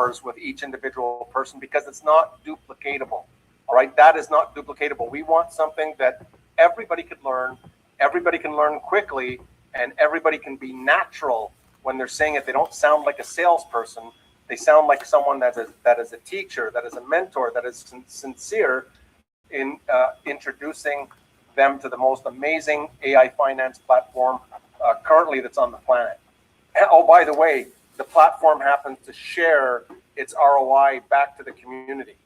hours with each individual person because it's not duplicatable. All right, that is not duplicatable. We want something that everybody could learn, everybody can learn quickly, and everybody can be natural when they're saying it. They don't sound like a salesperson. They sound like someone that is a teacher, that is a mentor, that is sincere in introducing them to the most amazing AI finance platform currently that's on the planet. And, oh, by the way, the platform happens to share its ROI back to the community,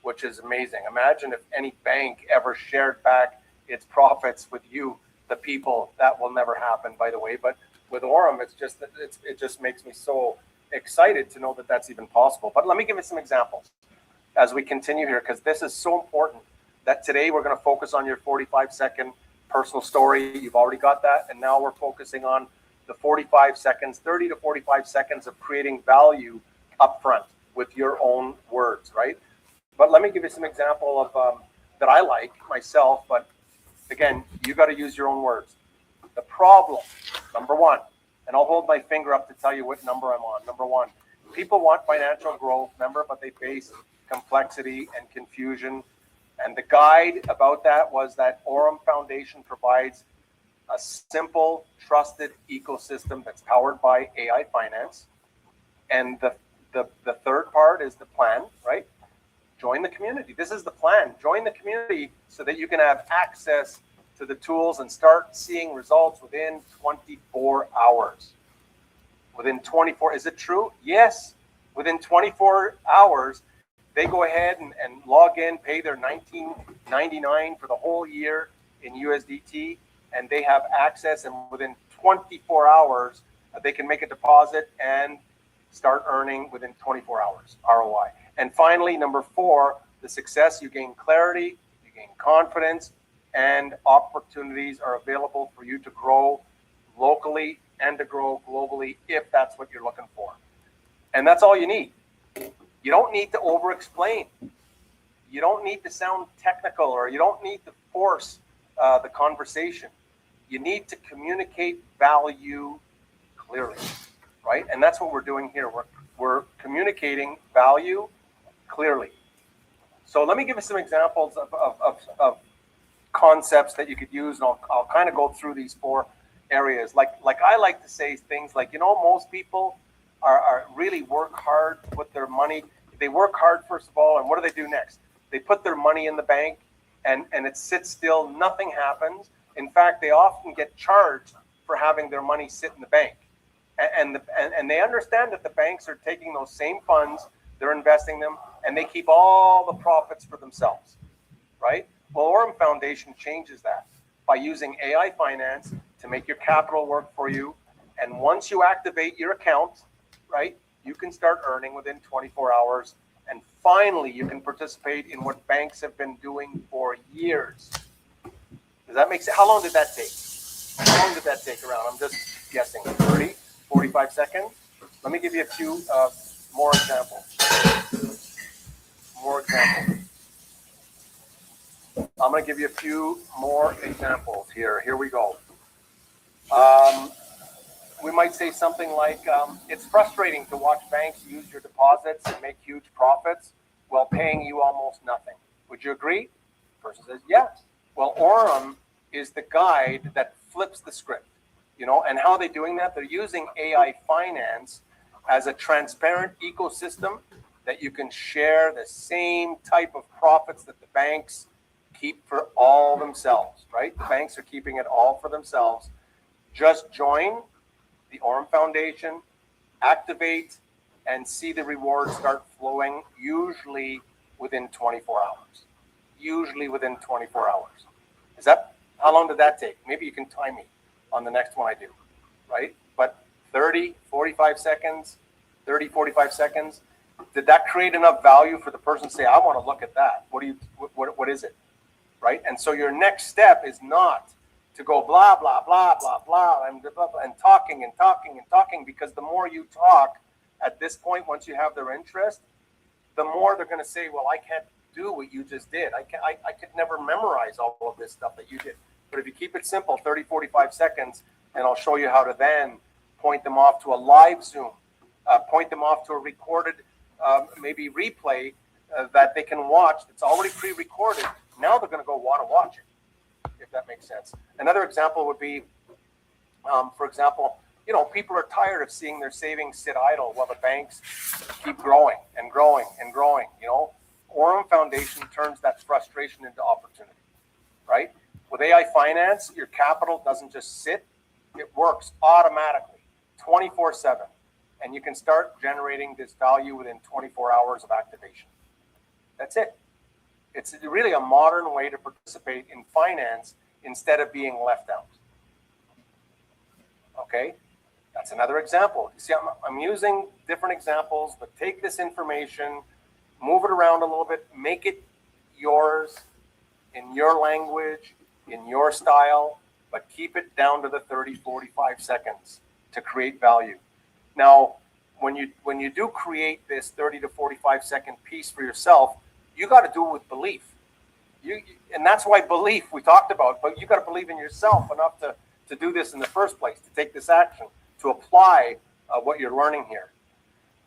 which is amazing. Imagine if any bank ever shared back its profits with you, the people. That will never happen, by the way. But with Aurum, it just makes me so excited to know that that's even possible. But let me give you some examples as we continue here, because this is so important. That today we're going to focus on your 45-second personal story. You've already got that. And now we're focusing on the 45 seconds, 30 to 45 seconds of creating value upfront with your own words, right? But let me give you some example of that I like myself. But again, you got to use your own words. The problem, number one, and I'll hold my finger up to tell you what number I'm on. Number one, people want financial growth, remember, but they face complexity and confusion. And the guide about that was that Aurum Foundation provides a simple, trusted ecosystem that's powered by AI finance. And the third part is the plan, right? Join the community. This is the plan. Join the community so that you can have access to the tools and start seeing results within 24 hours. Within 24, is it true? Yes. Within 24 hours, they go ahead and log in, pay their $19.99 for the whole year in USDT, and they have access. And within 24 hours, they can make a deposit and start earning within 24 hours ROI. And finally, number four, the success, you gain clarity, you gain confidence, and opportunities are available for you to grow locally and to grow globally if that's what you're looking for. And that's all you need. You don't need to over-explain. You don't need to sound technical, or you don't need to force the conversation. You need to communicate value clearly, right? And that's what we're doing here. We're communicating value clearly. So let me give you some examples of concepts that you could use, and I'll kind of go through these four areas. Like I like to say things like, most people are really work hard to put their money. They work hard, first of all, and what do? Next? They put their money in the bank, and it sits still. Nothing happens. In fact, they often get charged for having their money sit in the bank. And they understand that the banks are taking those same funds, they're investing them, and they keep all the profits for themselves, right? Well, Aurum Foundation changes that by using AI finance to make your capital work for you. And once you activate your account, right, you can start earning within 24 hours. And finally, you can participate in what banks have been doing for years. Does that make sense? How long did that take? How long did that take around? I'm just guessing. 30, 45 seconds? Let me give you a few more examples. I'm going to give you a few more examples here. Here we go. We might say something like, it's frustrating to watch banks use your deposits and make huge profits while paying you almost nothing. Would you agree? The person says, yes. Well, Aurum is the guide that flips the script, and how are they doing that? They're using AI finance as a transparent ecosystem that you can share the same type of profits that the banks keep for all themselves, right? The banks are keeping it all for themselves. Just join the Aurum Foundation, activate, and see the rewards start flowing, usually within 24 hours. Usually within 24 hours. How long did that take? Maybe you can time me on the next one I do, right? But 30, 45 seconds, did that create enough value for the person to say, I want to look at that? What is it, right? And so your next step is not to go blah, blah, blah, blah, blah, and talking, because the more you talk at this point, once you have their interest, the more they're going to say, well, I can't do what you just did. I could never memorize all of this stuff that you did. But if you keep it simple, 30, 45 seconds, and I'll show you how to then point them off to a live Zoom, point them off to a recorded maybe replay that they can watch that's already pre-recorded. Now they're going to go want to watch it, if that makes sense. Another example would be, for example, people are tired of seeing their savings sit idle while the banks keep growing and growing and growing. Aurum Foundation turns that frustration into opportunity, right? With AI Finance, your capital doesn't just sit, it works automatically, 24/7. And you can start generating this value within 24 hours of activation. That's it. It's really a modern way to participate in finance instead of being left out. Okay, that's another example. You see, I'm using different examples, but take this information, move it around a little bit, make it yours in your language, in your style, but keep it down to the 30, 45 seconds to create value. Now, when you do create this 30 to 45 second piece for yourself, you got to do it with belief. And that's why belief we talked about, but you got to believe in yourself enough to do this in the first place, to take this action, to apply what you're learning here.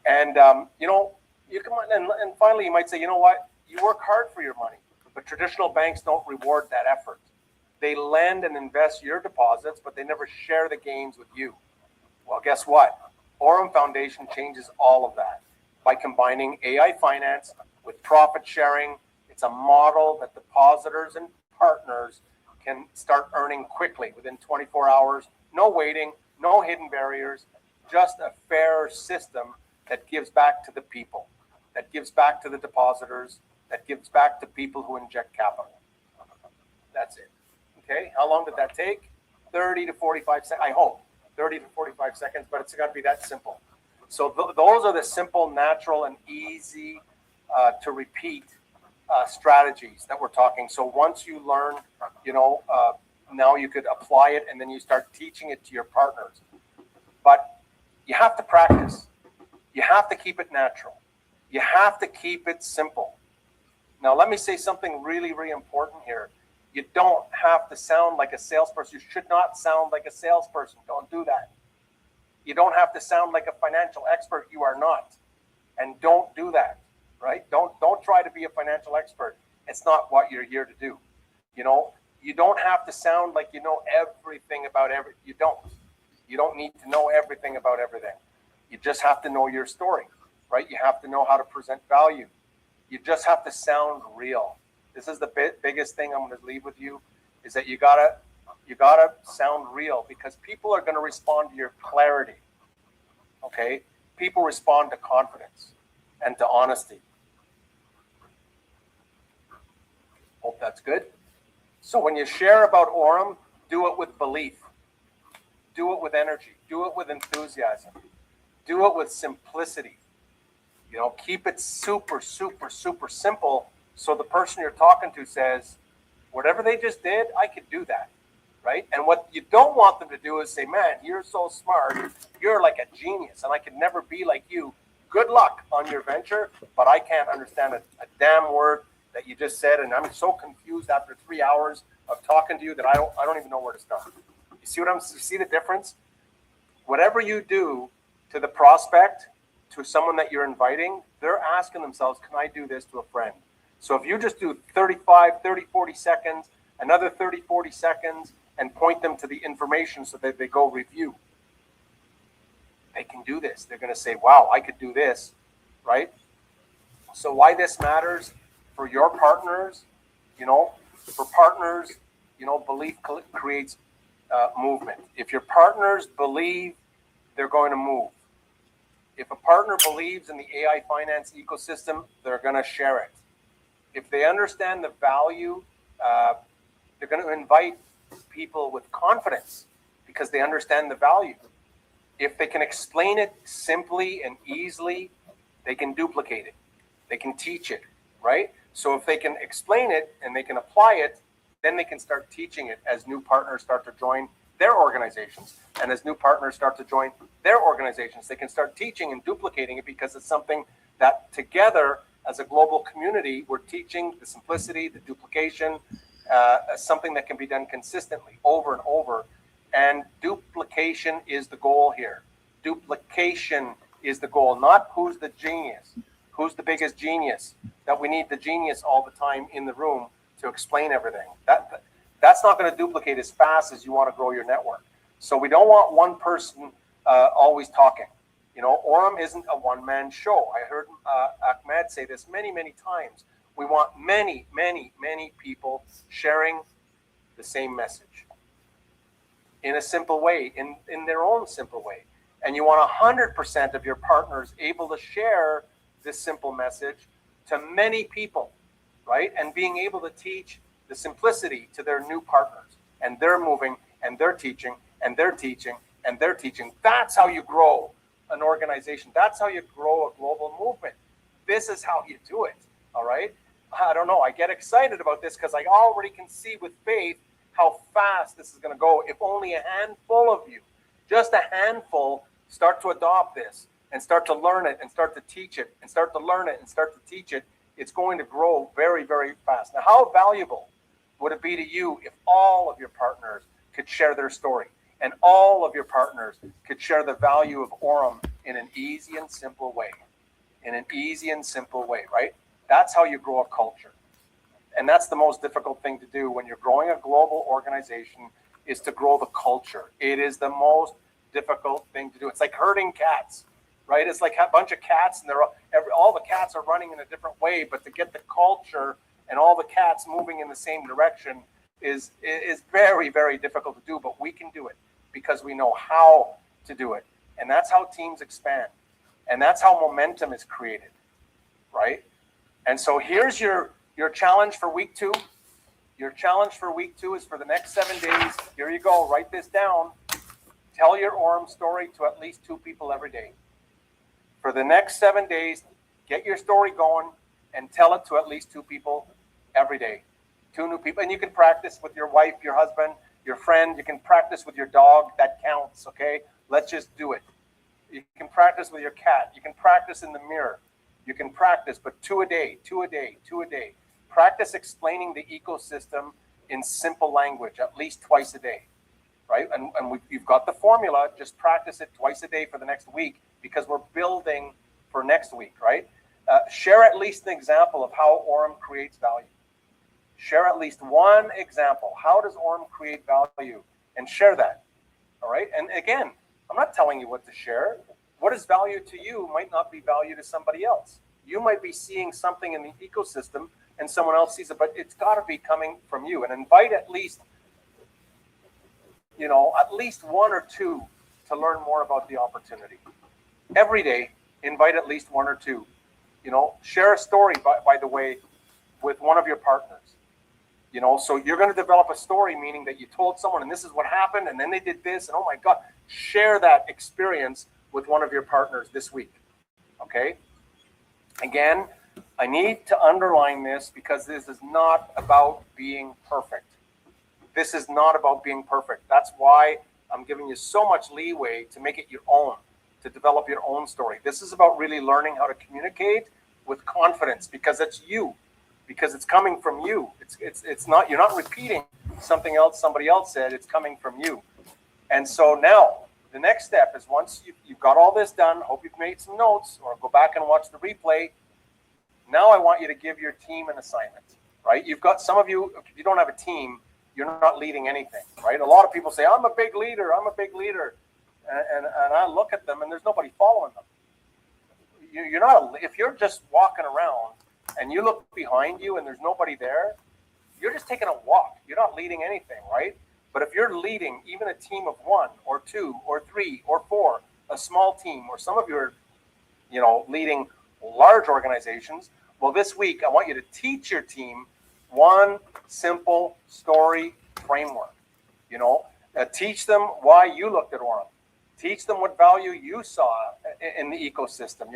And, you come on, and finally you might say, you know what, you work hard for your money, but traditional banks don't reward that effort. They lend and invest your deposits, but they never share the gains with you. Well, guess what? Aurum Foundation changes all of that by combining AI finance with profit sharing. It's a model that depositors and partners can start earning quickly within 24 hours. No waiting, no hidden barriers, just a fair system that gives back to the people, that gives back to the depositors, that gives back to people who inject capital. That's it. Okay, how long did that take? 30 to 45 seconds, I hope. 30 to 45 seconds, but it's got to be that simple. So those are the simple, natural, and easy to repeat strategies that we're talking. So once you learn, now you could apply it, and then you start teaching it to your partners. But you have to practice. You have to keep it natural. You have to keep it simple. Now, let me say something really, really important here. You don't have to sound like a salesperson. You should not sound like a salesperson. Don't do that. You don't have to sound like a financial expert. You are not. And don't do that, right? Don't try to be a financial expert. It's not what you're here to do. You don't have to sound like you know everything about everything. You don't. You don't need to know everything about everything. You just have to know your story, right? You have to know how to present value. You just have to sound real. This is the biggest thing I'm going to leave with you, is that you gotta sound real, because people are going to respond to your clarity. Okay, people respond to confidence and to honesty. Hope that's good. So when you share about Aurum, do it with belief, do it with energy, do it with enthusiasm, do it with simplicity. Keep it super, super, super simple. So the person you're talking to says, whatever they just did, I could do that, right? And what you don't want them to do is say, man, you're so smart. You're like a genius, and I could never be like you. Good luck on your venture, but I can't understand a damn word that you just said, and I'm so confused after 3 hours of talking to you that I don't even know where to start. You see the difference? Whatever you do to the prospect, to someone that you're inviting, they're asking themselves, can I do this to a friend? So if you just do 30, 40 seconds, another 30, 40 seconds, and point them to the information so that they go review, they can do this. They're going to say, wow, I could do this, right? So why this matters for your partners, for partners, belief creates movement. If your partners believe, they're going to move. If a partner believes in the AI finance ecosystem, they're going to share it. If they understand the value, they're going to invite people with confidence because they understand the value. If they can explain it simply and easily, they can duplicate it. They can teach it, right? So if they can explain it and they can apply it, then they can start teaching it as new partners start to join their organizations. And as new partners start to join their organizations, they can start teaching and duplicating it, because it's something that together as a global community, we're teaching the simplicity, the duplication, something that can be done consistently over and over. And duplication is the goal here. Duplication is the goal, not who's the genius. Who's the biggest genius? That we need the genius all the time in the room to explain everything. That's not going to duplicate as fast as you want to grow your network. So we don't want one person always talking. You know, Aurum isn't a one-man show. I heard Ahmed say this many, many times. We want many, many, many people sharing the same message in a simple way, in their own simple way. And you want 100% of your partners able to share this simple message to many people, right? And being able to teach the simplicity to their new partners. And they're moving, and they're teaching, and they're teaching, and they're teaching. That's how you grow an organization. That's how you grow a global movement. This is how you do it, all right? I don't know. I get excited about this because I already can see with faith how fast this is going to go. If only a handful of you, just a handful, start to adopt this and start to learn it and start to teach it and start to learn it and start to teach it, it's going to grow very, very fast. Now, how valuable would it be to you if all of your partners could share their story and all of your partners could share the value of Aurum in an easy and simple way? In an easy and simple way, right? That's how you grow a culture. And that's the most difficult thing to do when you're growing a global organization, is to grow the culture. It is the most difficult thing to do. It's like herding cats, right? It's like a bunch of cats, and all the cats are running in a different way, but to get the culture and all the cats moving in the same direction is very, very difficult to do, but we can do it because we know how to do it. And that's how teams expand. And that's how momentum is created, right? And so here's your challenge for week 2. Your challenge for week 2 is for the next 7 days. Here you go. Write this down. Tell your Aurum story to at least 2 people every day. For the next 7 days, get your story going and tell it to at least 2 people every day. 2 new people. And you can practice with your wife, your husband, your friend. You can practice with your dog. That counts, okay? Let's just do it. You can practice with your cat. You can practice in the mirror. You can practice, but 2 a day, 2 a day, 2 a day. Practice explaining the ecosystem in simple language at least twice a day, right? And you've got the formula. Just practice it twice a day for the next week because we're building for next week, right? Share at least an example of how Aurum creates value. Share at least one example. How does Aurum create value? And share that, all right? And again, I'm not telling you what to share. What is value to you might not be value to somebody else. You might be seeing something in the ecosystem and someone else sees it, but it's got to be coming from you. And invite at least 1 or 2 to learn more about the opportunity. Every day, invite at least 1 or 2. Share a story, by the way, with one of your partners. So you're going to develop a story, meaning that you told someone, and this is what happened, and then they did this, and oh my God, share that experience with one of your partners this week, okay? Again, I need to underline this because this is not about being perfect. This is not about being perfect. That's why I'm giving you so much leeway to make it your own, to develop your own story. This is about really learning how to communicate with confidence because it's you, because it's coming from you. It's not, you're not repeating something else somebody else said, it's coming from you. And so now, the next step is once you've got all this done, hope you've made some notes or go back and watch the replay. Now I want you to give your team an assignment, right? You've got some of you, if you don't have a team, you're not leading anything, right? A lot of people say, I'm a big leader. And I look at them and there's nobody following them. You're not, if you're just walking around and you look behind you and there's nobody there, you're just taking a walk. You're not leading anything, right? But if you're leading even a team of 1 or 2 or 3 or 4, a small team, or some of you are, leading large organizations, well, this week I want you to teach your team one simple story framework. Teach them why you looked at Aurum. Teach them what value you saw in the ecosystem.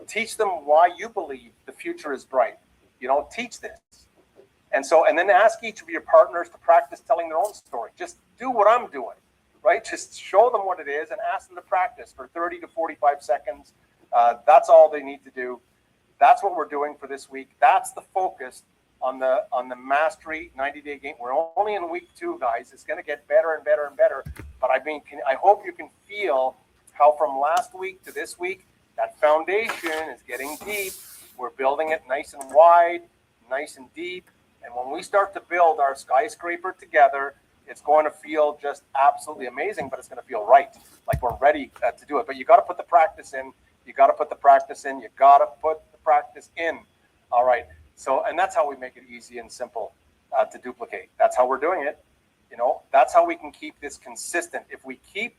Teach them why you believe the future is bright. Teach this. And then ask each of your partners to practice telling their own story. Just do what I'm doing, right? Just show them what it is and ask them to practice for 30 to 45 seconds. That's all they need to do. That's what we're doing for this week. That's the focus on the Mastery 90-day game. We're only in week 2, guys. It's going to get better and better and better. But I hope you can feel how from last week to this week, That foundation is getting deep. We're building it nice and wide, nice and deep. And when we start to build our skyscraper together, it's going to feel just absolutely amazing, but it's going to feel right. Like we're ready to do it. But you got to put the practice in. You got to put the practice in. You got to put the practice in. All right. So, and that's how we make it easy and simple to duplicate. That's how we're doing it. You know, that's how we can keep this consistent. If we keep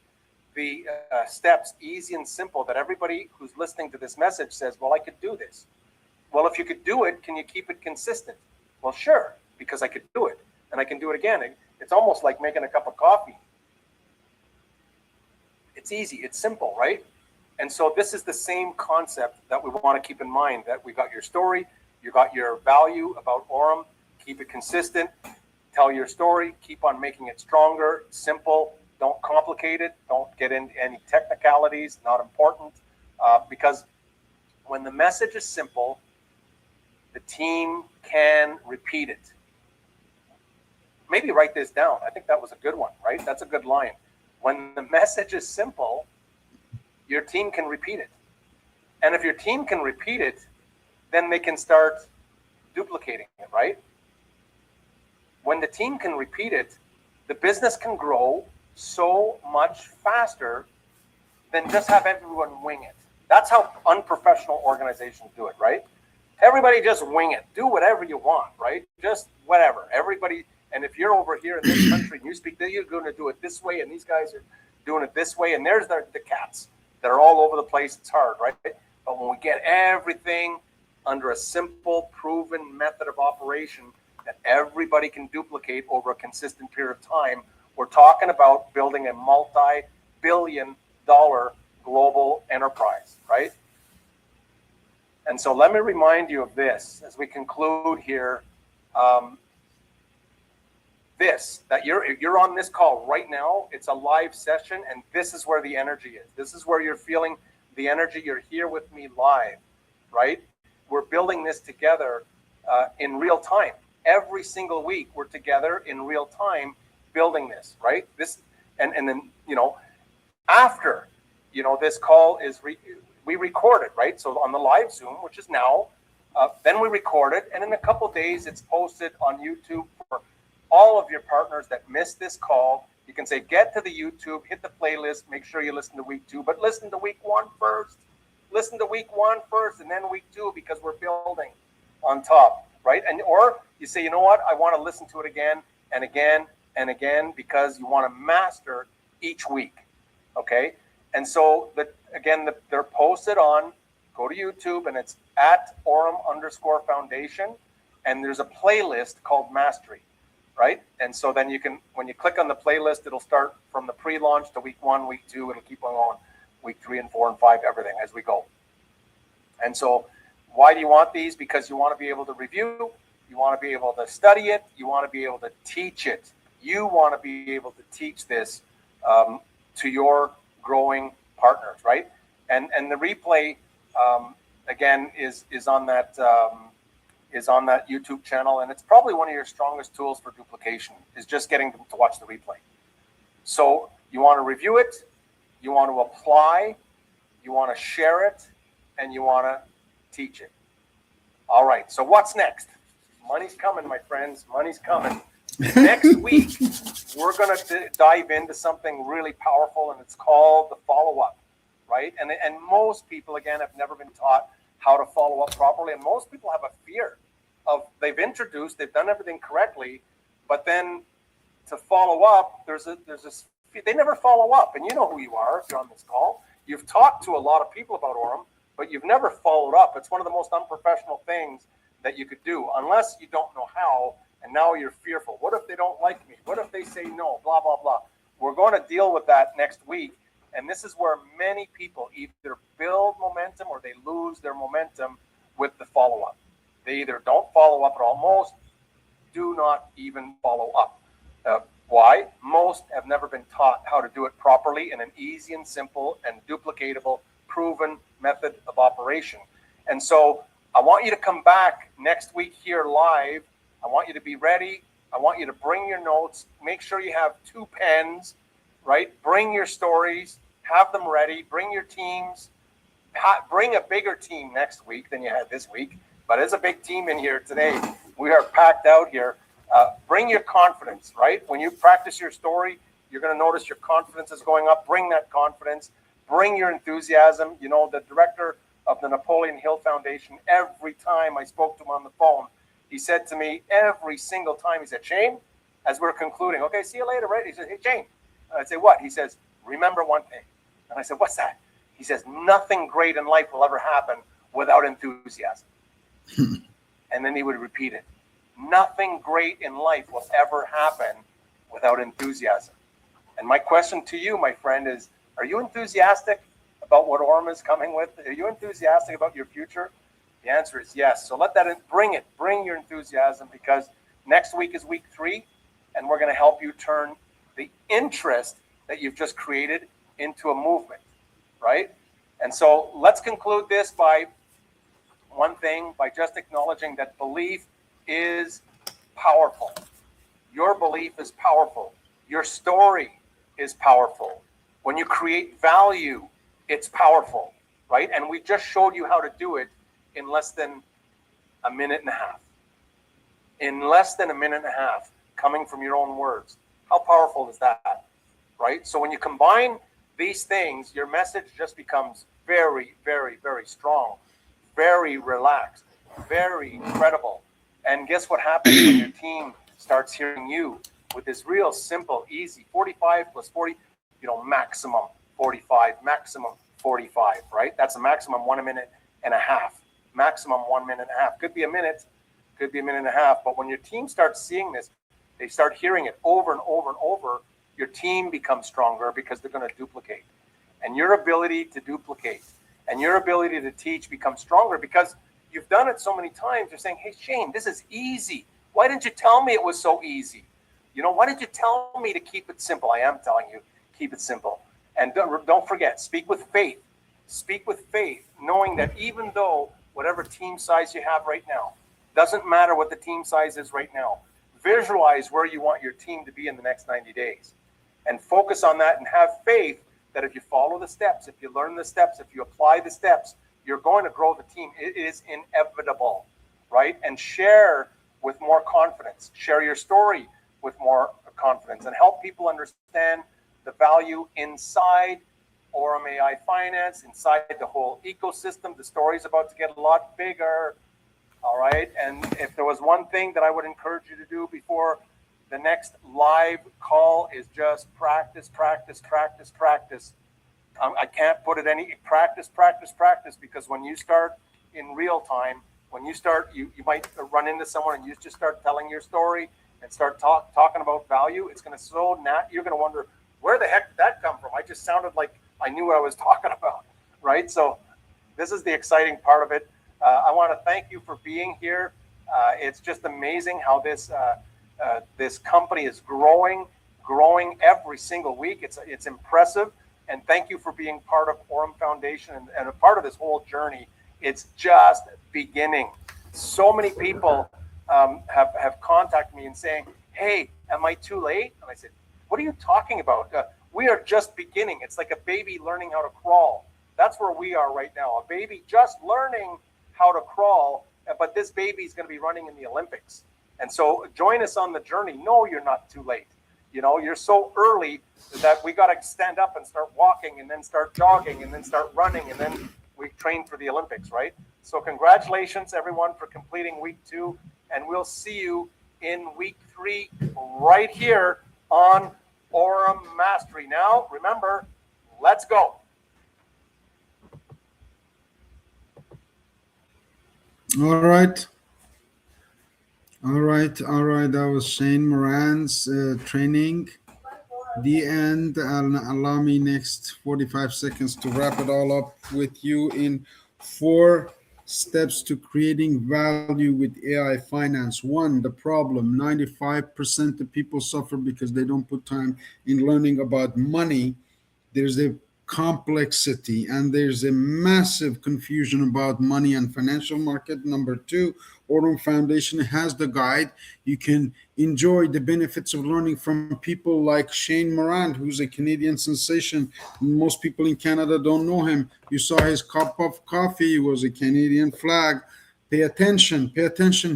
the steps easy and simple, that everybody who's listening to this message says, well, I could do this. Well, if you could do it, can you keep it consistent? Well, sure, because I could do it and I can do it again. It's almost like making a cup of coffee. It's easy, it's simple, right? And so this is the same concept that we want to keep in mind, that we got your story, you got your value about Aurum, keep it consistent, tell your story, keep on making it stronger, simple, don't complicate it, don't get into any technicalities, not important, because when the message is simple, the team can repeat it. Maybe write this down. I think that was a good one, right? That's a good line. When the message is simple, your team can repeat it. And if your team can repeat it, then they can start duplicating it, right? When the team can repeat it, the business can grow so much faster than just have everyone wing it. That's how unprofessional organizations do it, right? Everybody just wing it. Do whatever you want, right? Just whatever. Everybody, and if you're over here in this country and you speak, you're going to do it this way, and these guys are doing it this way, and there's the cats that are all over the place. It's hard, right? But when we get everything under a simple, proven method of operation that everybody can duplicate over a consistent period of time, we're talking about building a multi-billion-dollar global enterprise, right? And so let me remind you of this as we conclude here. That you're on this call right now. It's a live session, and this is where the energy is. This is where you're feeling the energy. You're here with me live, right? We're building this together in real time. Every single week, we're together in real time building this, right? This, and then, you know, after, you know, this call is we record it, right? So on the live Zoom, which is now, then we record it, and in a couple of days, it's posted on YouTube for all of your partners that missed this call. You can say, get to the YouTube, hit the playlist, make sure you listen to week 2, but listen to week 1 first. Listen to week 1 first, and then week 2, because we're building on top, right? And or you say, you know what, I want to listen to it again and again and again, because you want to master each week, okay? And so, they're posted on, go to YouTube, and it's at Aurum_Foundation, and there's a playlist called Mastery, right? And so then you can, when you click on the playlist, it'll start from the pre-launch to week 1, week 2, it'll keep on going, week 3 and 4 and 5, everything as we go. And so why do you want these? Because you want to be able to review, you want to be able to study it, you want to be able to teach it. You want to be able to teach this to your growing partners, right? And the replay again is on that YouTube channel, and it's probably one of your strongest tools for duplication, is just getting them to watch the replay. So you want to review it, you want to apply, you want to share it, and you want to teach it. All right, so what's next? Money's coming, my friends. Money's coming. Next week, we're going to dive into something really powerful, and it's called the follow-up, right? And most people, again, have never been taught how to follow up properly, and most people have a fear of, they've done everything correctly, but then to follow up, there's this, they never follow up. And you know who you are if you're on this call. You've talked to a lot of people about Aurum, but you've never followed up. It's one of the most unprofessional things that you could do, unless you don't know how, and now you're fearful. What if they don't like me? What if they say no? Blah, blah, blah. We're going to deal with that next week. And this is where many people either build momentum or they lose their momentum with the follow-up. They either don't follow up at all. Most do not even follow up. Why? Most have never been taught how to do it properly in an easy and simple and duplicatable, proven method of operation. And so I want you to come back next week here live. I want you to be ready. I want you to bring your notes. Make sure you have 2 pens, right? Bring your stories. Have them ready. Bring your teams. Bring a bigger team next week than you had this week, but it's a big team in here today. We are packed out here. Bring your confidence, right? When you practice your story, you're going to notice your confidence is going up. Bring that confidence. Bring your enthusiasm. You know, the director of the Napoleon Hill Foundation, every time I spoke to him on the phone, he said to me every single time, he said, Shane, as we're concluding, okay, see you later, right? He said, hey, Shane. And I'd say, what? He says, remember one thing. And I said, what's that? He says, nothing great in life will ever happen without enthusiasm. And then he would repeat it. Nothing great in life will ever happen without enthusiasm. And my question to you, my friend, is, are you enthusiastic about what Aurum is coming with? Are you enthusiastic about your future? The answer is yes. So let that bring it. Bring your enthusiasm, because next week is week 3, and we're going to help you turn the interest that you've just created into a movement, right? And so let's conclude this by one thing, by just acknowledging that belief is powerful. Your belief is powerful. Your story is powerful. When you create value, it's powerful, right? And we just showed you how to do it in less than a minute and a half. In less than a minute and a half, coming from your own words. How powerful is that, right? So when you combine these things, your message just becomes very, very, very strong, very relaxed, very credible. And guess what happens when your team starts hearing you with this real simple, easy 45 plus 40, maximum 45, maximum 45, right? That's a maximum 1 minute and a half, maximum 1 minute and a half. Could be a minute, could be a minute and a half. But when your team starts seeing this, they start hearing it over and over and over, your team becomes stronger because they're going to duplicate. And your ability to duplicate and your ability to teach becomes stronger because you've done it so many times. You're saying, hey, Shane, this is easy. Why didn't you tell me it was so easy? Why didn't you tell me to keep it simple? I am telling you, keep it simple. And don't forget, speak with faith. Speak with faith, knowing that even though whatever team size you have right now, doesn't matter what the team size is right now, visualize where you want your team to be in the next 90 days. And focus on that and have faith that if you follow the steps, if you learn the steps, if you apply the steps, you're going to grow the team. It is inevitable, right? And share with more confidence. Share your story with more confidence and help people understand the value inside Aurum AI Finance, inside the whole ecosystem. The story is about to get a lot bigger, all right? And if there was one thing that I would encourage you to do before the next live call is just practice, practice, practice, practice. I can't put it any, practice, practice, practice, because when you start in real time, when you start, you might run into someone and you just start telling your story and start talking about value. It's going to you're going to wonder, where the heck did that come from? I just sounded like I knew what I was talking about, right? So this is the exciting part of it. I want to thank you for being here. It's just amazing how this company is growing every single week. It's impressive. And thank you for being part of Aurum Foundation and a part of this whole journey. It's just beginning. So many people have contacted me and saying, hey, am I too late? And I said, what are you talking about? We are just beginning. It's like a baby learning how to crawl. That's where we are right now. A baby just learning how to crawl, but this baby is going to be running in the Olympics. And so join us on the journey. No, you're not too late. You're so early that we got to stand up and start walking and then start jogging and then start running and then we train for the Olympics, right? So congratulations, everyone, for completing week 2. And we'll see you in week 3 right here on Aurum Mastery. Now, remember, let's go. All right. That was Shane Moran's training. The end. Allow me next 45 seconds to wrap it all up with you in 4 steps to creating value with AI finance. 1, the problem. 95% of people suffer because they don't put time in learning about money. There's a complexity, and there's a massive confusion about money and financial market. Number two, Aurum Foundation has the guide. You can enjoy the benefits of learning from people like Shane Morant, who's a Canadian sensation. Most people in Canada don't know him. You saw his cup of coffee was a Canadian flag. Pay attention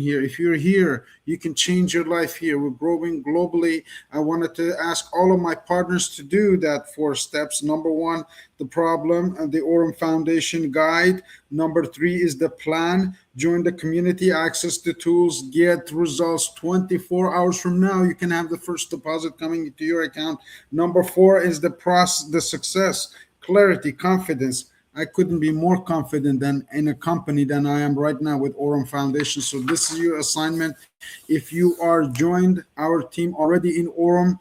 here. If you're here, you can change your life here. We're growing globally. I wanted to ask all of my partners to do that 4 steps. Number one, the problem and the Aurum Foundation guide. Number three is the plan. Join the community, access the tools, get results 24 hours from now. You can have the first deposit coming into your account. Number four is the process, the success, clarity, confidence. I couldn't be more confident than in a company than I am right now with Aurum Foundation. So this is your assignment. If you are joined our team already in Aurum,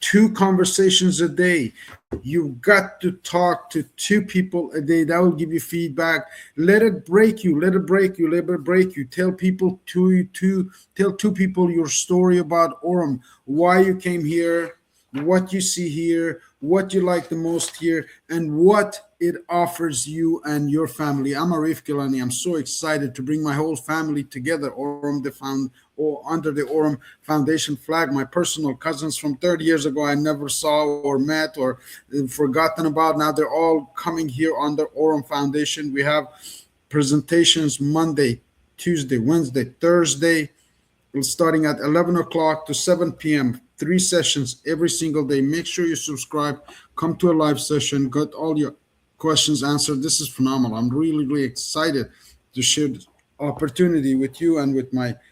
2 conversations a day. You've got to talk to 2 people a day. That will give you feedback. Let it break you. Let it break you. Let it break you. Tell people tell 2 people your story about Aurum, why you came here, what you see here, what you like the most here, and what it offers you and your family. I'm Arif Gilany. I'm so excited to bring my whole family together, or under the Aurum Foundation flag. My personal cousins from 30 years ago I never saw or met or forgotten about. Now they're all coming here under Aurum Foundation. We have presentations Monday, Tuesday, Wednesday, Thursday, starting at 11 o'clock to 7 p.m. 3 sessions every single day. Make sure you subscribe, come to a live session, get all your questions answered. This is phenomenal. I'm really, really excited to share this opportunity with you and with my